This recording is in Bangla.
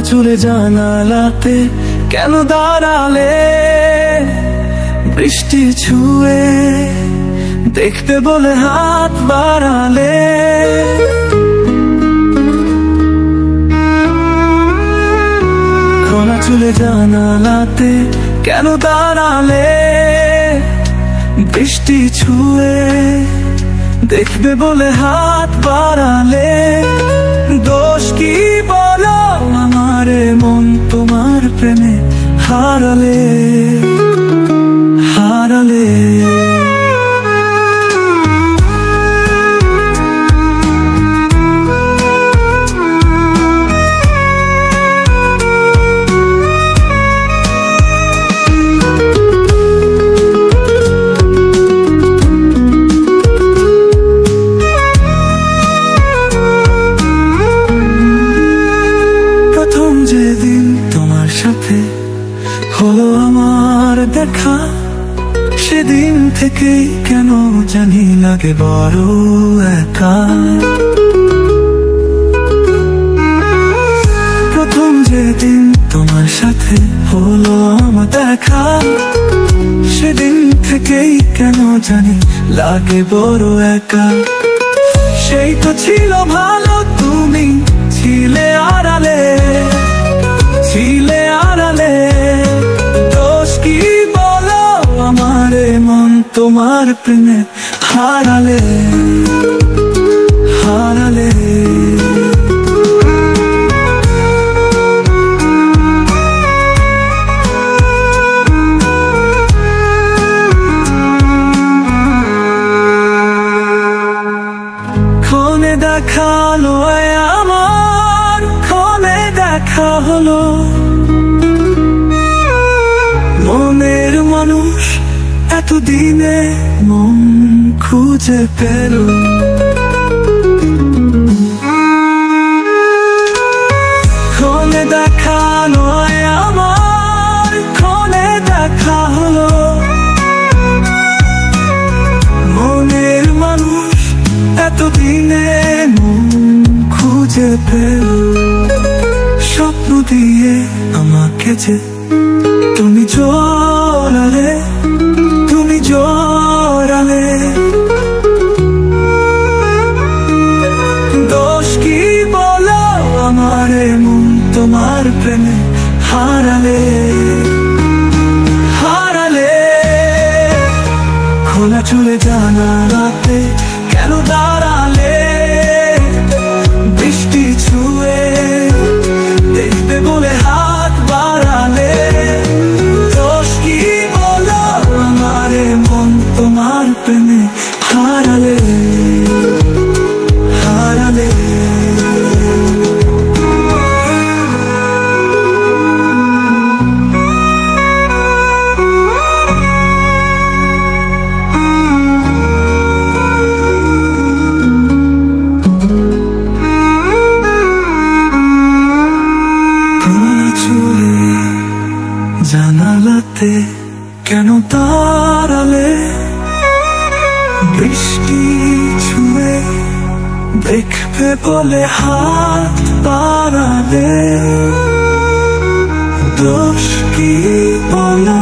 চুলে জানালাতে কেন দাঁড়ালে? বৃষ্টি ছুঁয়ে দেখতে বলে হাত বাড়ালে। খোলা চুলে জানালাতে কেন দাঁড়ালে? বৃষ্টি ছুঁয়ে দেখবে বলে হাত বাড়ালে। দোষ কি বলো আমার মন তোমার প্রেমে হারালে হারালে। যেদিন তোমার সাথে হলো আমার দেখা, সেদিন থেকেই কেন জানি লাগে বড় একা। প্রথম যেদিন তোমার সাথে হলো আমার দেখা, সেদিন থেকেই কেন জানি লাগে বড় একা। সেই তো ছিল ভালো, তুমি ছিলে আড়ালে ছিলে আড়ালে। দোষ কি বলো আমার মন তোমার প্রেমে হারালে হারালে। ক্ষণে দেখালো আমার, ক্ষণে দেখা হলো। মনের মানুষ এতদিনে মন খুঁজে পেল। ক্ষণে দেখালো আমার, ক্ষণে দেখা হলো। মনের মানুষ এতদিনে মন খুঁজে পেল। স্বপ্ন দিয়ে আমাকে যে তুমি জড়ালে, তুমি জড়ালে। দোষ কি বলো আমার মন তোমার প্রেমে হারালে হারালে। খোলা চুলে জানালাতে কেন দাঁড়ালে? বৃষ্টি ছুঁয়ে দেখবে বলে হাত বাড়ালে। দোষ কি বলো আমার মন তোমার প্রেমে হারালে হারালে। জানালাতে কেন দাঁড়ালে? বৃষ্টি ছুঁয়ে দেখবে বলে হাত বাড়ালে। দোষ কি বলো